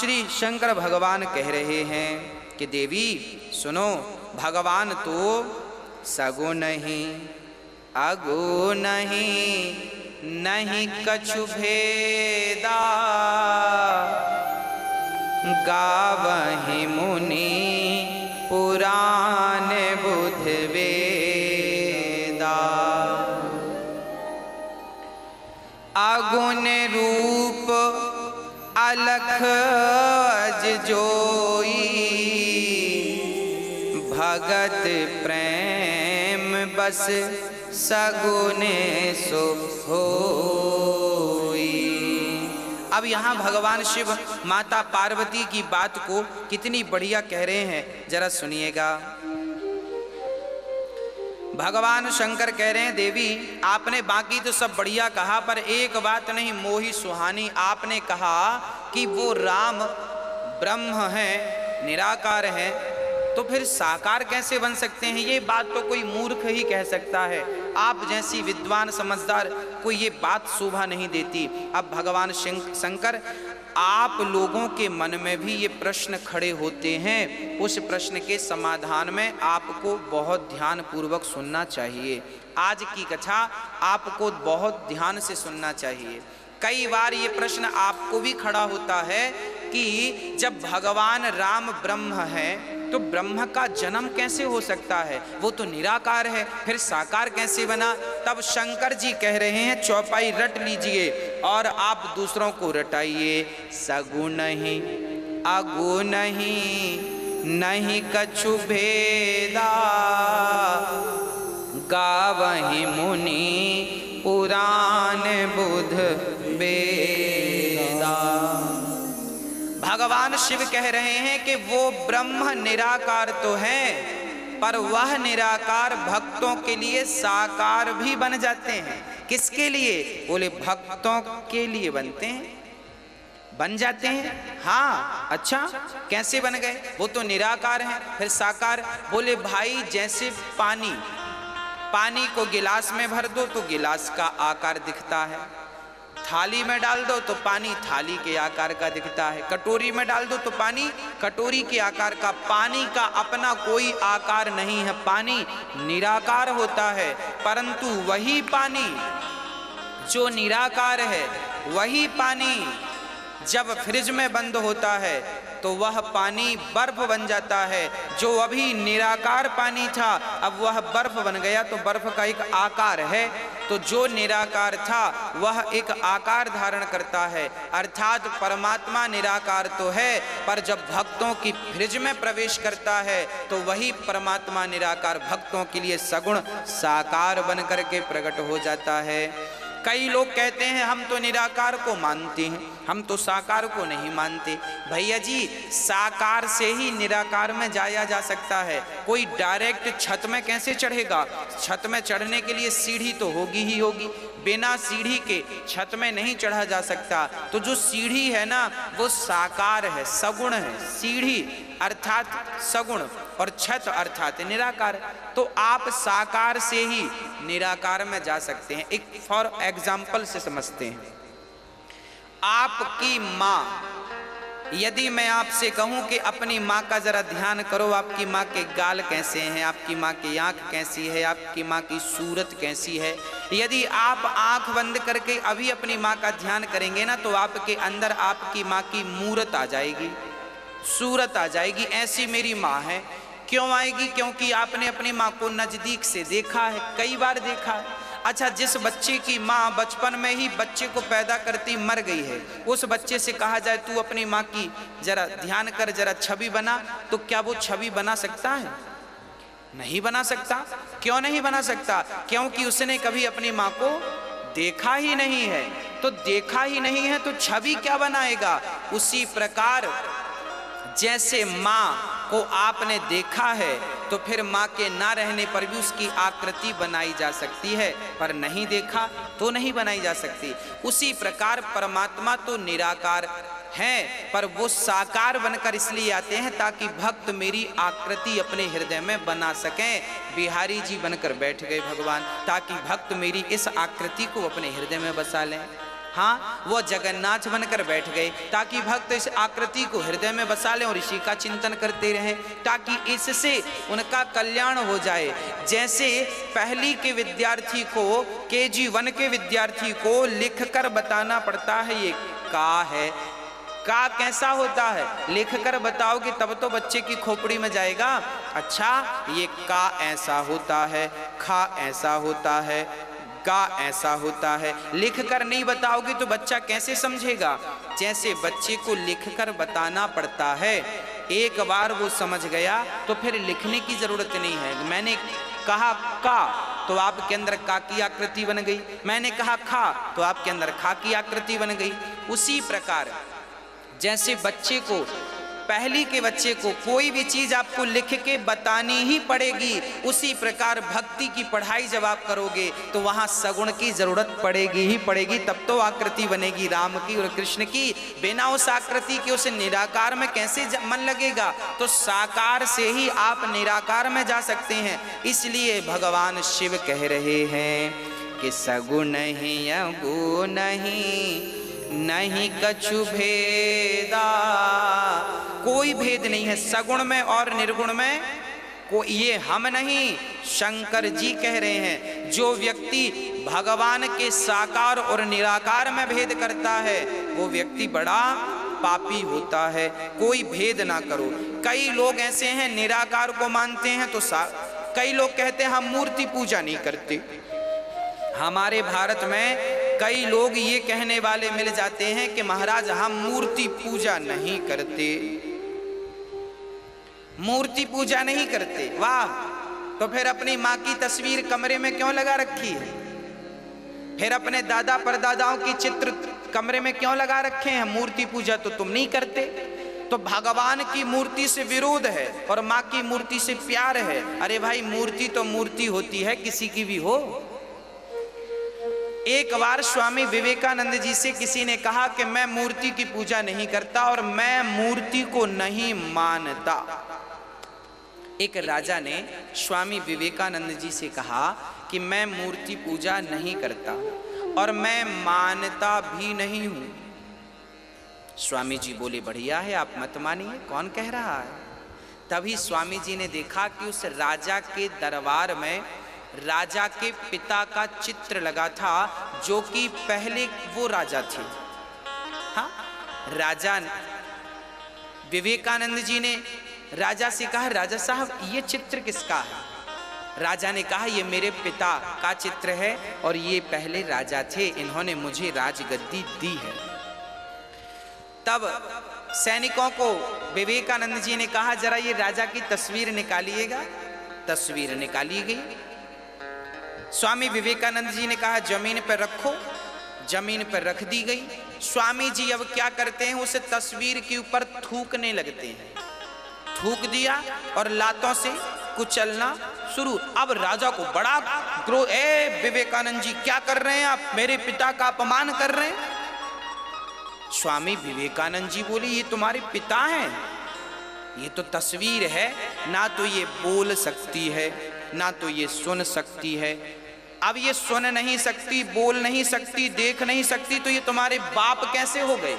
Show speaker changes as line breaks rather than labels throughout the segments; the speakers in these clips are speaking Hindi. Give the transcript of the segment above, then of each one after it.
श्री शंकर भगवान कह रहे हैं कि देवी सुनो, भगवान तो सगुण ही अगुण ही, नहीं कछु भेदा, गावहि मुनि पुराण बुध वेदा। अगुण रूप अलख जोई, भगत प्रेम बस सगुण सो होई। अब यहाँ भगवान शिव माता पार्वती की बात को कितनी बढ़िया कह रहे हैं, जरा सुनिएगा। भगवान शंकर कह रहे हैं देवी आपने बाकी तो सब बढ़िया कहा, पर एक बात नहीं मोही सुहानी। आपने कहा कि वो राम ब्रह्म है, निराकार है, तो फिर साकार कैसे बन सकते हैं? ये बात तो कोई मूर्ख ही कह सकता है, आप जैसी विद्वान समझदार को ये बात शोभा नहीं देती। अब भगवान शंकर आप लोगों के मन में भी ये प्रश्न खड़े होते हैं, उस प्रश्न के समाधान में आपको बहुत ध्यान पूर्वक सुनना चाहिए। आज की कथा आपको बहुत ध्यान से सुनना चाहिए। कई बार ये प्रश्न आपको भी खड़ा होता है कि जब भगवान राम ब्रह्म है तो ब्रह्म का जन्म कैसे हो सकता है? वो तो निराकार है, फिर साकार कैसे बना? तब शंकर जी कह रहे हैं चौपाई रट लीजिए और आप दूसरों को रटाइए। सगुण ही अगुण ही, नहीं कछु भेदा, गावहि मुनि पुराण बुध वेदा। भगवान शिव कह रहे हैं कि वो ब्रह्म निराकार तो है, पर वह निराकार भक्तों के लिए साकार भी बन जाते हैं। किसके लिए? बोले भक्तों के लिए बनते हैं, बन जाते हैं। हाँ, अच्छा कैसे बन गए? वो तो निराकार हैं, फिर साकार। बोले भाई जैसे पानी को गिलास में भर दो तो गिलास का आकार दिखता है, थाली में डाल दो तो पानी थाली के आकार का दिखता है, कटोरी में डाल दो तो पानी कटोरी के आकार का। पानी का अपना कोई आकार नहीं है, पानी निराकार होता है। परंतु वही पानी जो निराकार है, वही पानी जब फ्रिज में बंद होता है तो वह पानी बर्फ बन जाता है। जो अभी निराकार पानी था अब वह बर्फ बन गया, तो बर्फ का एक आकार है। तो जो निराकार था वह एक आकार धारण करता है, अर्थात परमात्मा निराकार तो है, पर जब भक्तों की फ्रिज में प्रवेश करता है तो वही परमात्मा निराकार भक्तों के लिए सगुण साकार बन करके प्रकट हो जाता है। कई लोग कहते हैं हम तो निराकार को मानते हैं, हम तो साकार को नहीं मानते। भैया जी, साकार से ही निराकार में जाया जा सकता है। कोई डायरेक्ट छत में कैसे चढ़ेगा? छत में चढ़ने के लिए सीढ़ी तो होगी ही होगी, बिना सीढ़ी के छत में नहीं चढ़ा जा सकता। तो जो सीढ़ी है ना वो साकार है, सगुण है। सीढ़ी अर्थात सगुण और छत अर्थात निराकार। तो आप साकार से ही निराकार में जा सकते हैं। एक फॉर एग्जाम्पल से समझते हैं। आपकी माँ, यदि मैं आपसे कहूं कि अपनी माँ का जरा ध्यान करो, आपकी माँ के गाल कैसे हैं, आपकी माँ की आंख कैसी है, आपकी माँ की सूरत कैसी है, यदि आप आंख बंद करके अभी अपनी माँ का ध्यान करेंगे ना तो आपके अंदर आपकी माँ की मूरत आ जाएगी, सूरत आ जाएगी। ऐसी मेरी माँ है। क्यों आएगी? क्योंकि आपने अपनी माँ को नजदीक से देखा है, कई बार देखा है। अच्छा, जिस बच्चे की माँ बचपन में ही बच्चे को पैदा करती मर गई है, उस बच्चे से कहा जाए तू अपनी माँ की जरा ध्यान कर, जरा छवि बना, तो क्या वो छवि बना सकता है? नहीं बना सकता। क्यों नहीं बना सकता? क्योंकि उसने कभी अपनी माँ को देखा ही नहीं है। तो देखा ही नहीं है तो छवि क्या बनाएगा? उसी प्रकार जैसे माँ को आपने देखा है तो फिर माँ के ना रहने पर भी उसकी आकृति बनाई जा सकती है, पर नहीं देखा तो नहीं बनाई जा सकती। उसी प्रकार परमात्मा तो निराकार हैं, पर वो साकार बनकर इसलिए आते हैं ताकि भक्त मेरी आकृति अपने हृदय में बना सकें। बिहारी जी बनकर बैठ गए भगवान, ताकि भक्त मेरी इस आकृति को अपने हृदय में बसा लें। हाँ, वो जगन्नाथ बनकर बैठ गए ताकि भक्त इस आकृति को हृदय में बसा लें और इसी का चिंतन करते रहें, ताकि इससे उनका कल्याण हो जाए। जैसे पहली के विद्यार्थी को, KG 1 के विद्यार्थी को लिखकर बताना पड़ता है ये का है, का कैसा होता है, लिख कर बताओगे तब तो बच्चे की खोपड़ी में जाएगा। अच्छा, ये का ऐसा होता है, खा ऐसा होता है, का ऐसा होता है, लिख कर नहीं बताओगे तो बच्चा कैसे समझेगा। जैसे बच्चे को लिख कर बताना पड़ता है, एक बार वो समझ गया तो फिर लिखने की जरूरत नहीं है। मैंने कहा का तो आपके अंदर का की आकृति बन गई, मैंने कहा खा तो आपके अंदर खा की आकृति बन गई। उसी प्रकार जैसे बच्चे को, पहली के बच्चे को कोई भी चीज आपको लिख के बतानी ही पड़ेगी, उसी प्रकार भक्ति की पढ़ाई जब आप करोगे तो वहां सगुण की जरूरत पड़ेगी ही पड़ेगी, तब तो आकृति बनेगी राम की और कृष्ण की। बिना उस आकृति के उस निराकार में कैसे मन लगेगा। तो साकार से ही आप निराकार में जा सकते हैं। इसलिए भगवान शिव कह रहे हैं कि सगुण ही अगुण नहीं, नहीं कछु भेदा, कोई भेद नहीं है सगुण में और निर्गुण में। को ये हम नहीं, शंकर जी कह रहे हैं। जो व्यक्ति भगवान के साकार और निराकार में भेद करता है वो व्यक्ति बड़ा पापी होता है। कोई भेद ना करो। कई लोग ऐसे हैं निराकार को मानते हैं तो कई लोग कहते हैं हम मूर्ति पूजा नहीं करते। हमारे भारत में कई लोग ये कहने वाले मिल जाते हैं कि महाराज हम मूर्ति पूजा नहीं करते, मूर्ति पूजा नहीं करते। वाह, तो फिर अपनी माँ की तस्वीर कमरे में क्यों लगा रखी है? फिर अपने दादा परदादाओं की चित्र कमरे में क्यों लगा रखे हैं? मूर्ति पूजा तो तुम नहीं करते। तो भगवान की मूर्ति से विरोध है और माँ की मूर्ति से प्यार है। अरे भाई, मूर्ति तो मूर्ति होती है, किसी की भी हो। एक बार स्वामी विवेकानंद जी से किसी ने कहा कि मैं मूर्ति की पूजा नहीं करता और मैं मूर्ति को नहीं मानता। एक राजा ने स्वामी विवेकानंद जी से कहा कि मैं मूर्ति पूजा नहीं करता और मैं मानता भी नहीं हूं। स्वामी जी बोले बढ़िया है, आप मत मानिए, कौन कह रहा है। तभी स्वामी जी ने देखा कि उस राजा के दरबार में राजा के पिता का चित्र लगा था, जो कि पहले वो राजा थे। हाँ, राजा विवेकानंद जी ने राजा से कहा, राजा साहब ये चित्र किसका है? राजा ने कहा ये मेरे पिता का चित्र है और ये पहले राजा थे, इन्होंने मुझे राजगद्दी दी है। तब सैनिकों को विवेकानंद जी ने कहा जरा ये राजा की तस्वीर निकालिएगा। तस्वीर निकाली गई। स्वामी विवेकानंद जी ने कहा जमीन पर रखो। जमीन पर रख दी गई। स्वामी जी अब क्या करते हैं, उस तस्वीर के ऊपर थूकने लगते हैं। थूक दिया और लातों से कुचलना शुरू। अब राजा को बड़ा क्रोध, ए विवेकानंद जी क्या कर रहे हैं आप, मेरे पिता का अपमान कर रहे हैं। स्वामी विवेकानंद जी बोले ये तुम्हारे पिता हैं, ये तो तस्वीर है, ना तो ये बोल सकती है ना तो ये सुन सकती है। अब ये सुन नहीं सकती, बोल नहीं सकती, देख नहीं सकती, तो ये तुम्हारे बाप कैसे हो गए?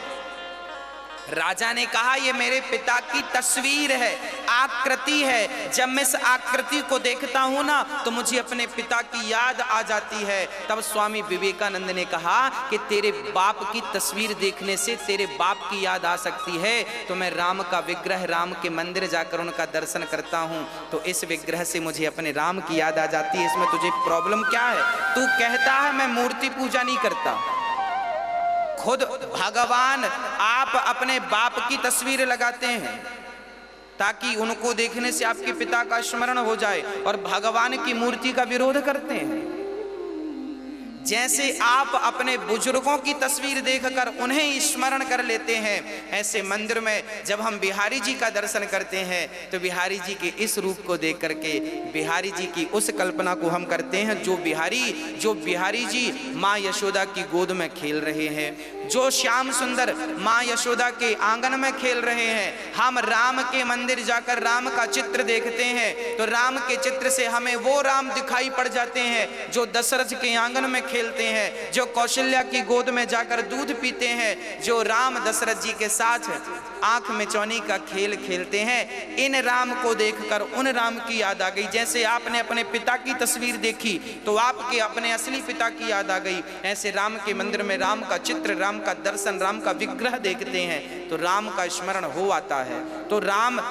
राजा ने कहा ये मेरे पिता की तस्वीर है, आकृति है। जब मैं इस आकृति को देखता हूं ना तो मुझे अपने पिता की याद आ जाती है। तब स्वामी विवेकानंद ने कहा कि तेरे बाप की तस्वीर देखने से तेरे बाप की याद आ सकती है, तो मैं राम का विग्रह, राम के मंदिर जाकर उनका दर्शन करता हूं तो इस विग्रह से मुझे अपने राम की याद आ जाती है। इसमें तुझे प्रॉब्लम क्या है? तू कहता है मैं मूर्ति पूजा नहीं करता, खुद भगवान आप अपने बाप की तस्वीर लगाते हैं ताकि उनको देखने से आपके पिता का स्मरण हो जाए, और भगवान की मूर्ति का विरोध करते हैं। जैसे आप अपने बुजुर्गों की तस्वीर देखकर उन्हें स्मरण कर लेते हैं, ऐसे मंदिर में जब हम बिहारी जी का दर्शन करते हैं तो बिहारी जी के इस रूप को देख करके बिहारी जी की उस कल्पना को हम करते हैं जो बिहारी जी माँ यशोदा की गोद में खेल रहे हैं, जो श्याम सुंदर माँ यशोदा के आंगन में खेल रहे हैं। हम राम के मंदिर जाकर राम का चित्र देखते हैं तो राम के चित्र से हमें वो राम दिखाई पड़ जाते हैं जो दशरथ के आंगन में खेलते हैं, जो कौशल्या की गोद में जाकर दूध पीते हैं, जो राम दशरथ जी के साथ आंख में चौनी का खेल खेलते हैं, इन राम को देखकर उन राम की याद आ गई। जैसे आपने अपने पिता की तस्वीर देखी तो आपके अपने असली पिता की याद आ गई, ऐसे राम के मंदिर में राम का चित्र, राम का दर्शन, राम का विग्रह देखते हैं तो राम का स्मरण हो आता है। तो राम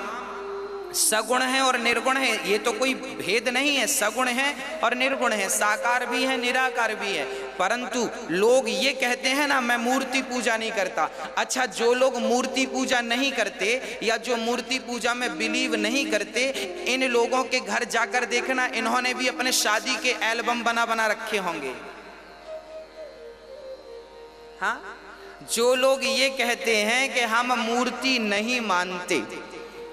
सगुण है और निर्गुण है, ये तो कोई भेद नहीं है, सगुण है और निर्गुण है, साकार भी है निराकार भी है। परंतु लोग ये कहते हैं ना, मैं मूर्ति पूजा नहीं करता। अच्छा, जो लोग मूर्ति पूजा नहीं करते या जो मूर्ति पूजा में बिलीव नहीं करते, इन लोगों के घर जाकर देखना, इन्होंने भी अपने शादी के एल्बम बना बना रखे होंगे। हाँ, जो लोग ये कहते हैं कि हम मूर्ति नहीं मानते,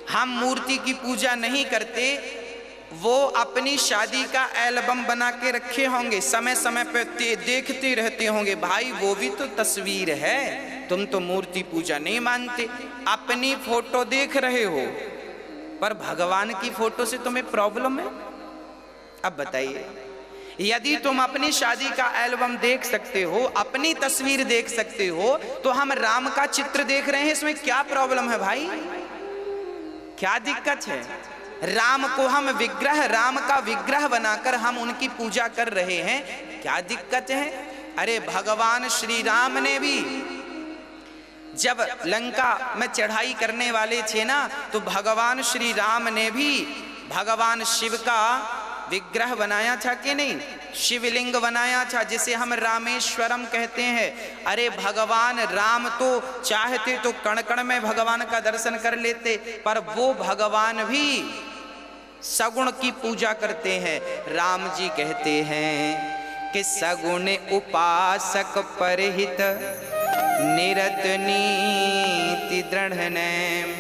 हम मूर्ति की पूजा नहीं करते, वो अपनी शादी का एल्बम बना के रखे होंगे, समय समय पे देखते रहते होंगे। भाई वो भी तो तस्वीर है, तुम तो मूर्ति पूजा नहीं मानते, अपनी फोटो देख रहे हो, पर भगवान की फोटो से तुम्हें प्रॉब्लम है। अब बताइए, यदि तुम अपनी शादी का एल्बम देख सकते हो, अपनी तस्वीर देख सकते हो, तो हम राम का चित्र देख रहे हैं, इसमें क्या प्रॉब्लम है भाई? क्या दिक्कत है? राम को हम विग्रह, राम का विग्रह बनाकर हम उनकी पूजा कर रहे हैं, क्या दिक्कत है? अरे भगवान श्री राम ने भी जब लंका में चढ़ाई करने वाले थे ना, तो भगवान श्री राम ने भी भगवान शिव का विग्रह बनाया था कि नहीं? शिवलिंग बनाया था, जिसे हम रामेश्वरम कहते हैं। अरे भगवान राम तो चाहते तो कण कण में भगवान का दर्शन कर लेते, पर वो भगवान भी सगुण की पूजा करते हैं। राम जी कहते हैं कि सगुण उपासक परहित निरत नीति दृढ़ नैम,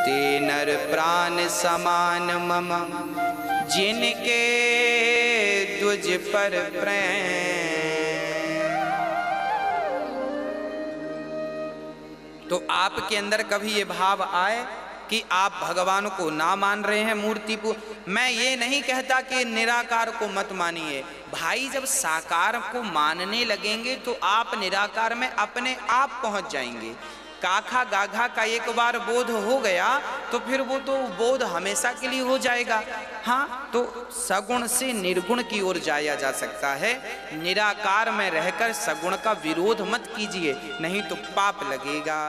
ते नर प्राण समान मम जिनके द्विज पर प्रेम। तो आपके अंदर कभी ये भाव आए कि आप भगवान को ना मान रहे हैं, मूर्ति को? मैं ये नहीं कहता कि निराकार को मत मानिए भाई, जब साकार को मानने लगेंगे तो आप निराकार में अपने आप पहुंच जाएंगे। काखा गाघा का एक बार बोध हो गया तो फिर वो तो बोध हमेशा के लिए हो जाएगा। हाँ, तो सगुण से निर्गुण की ओर जाया जा सकता है। निराकार में रहकर सगुण का विरोध मत कीजिए, नहीं तो पाप लगेगा।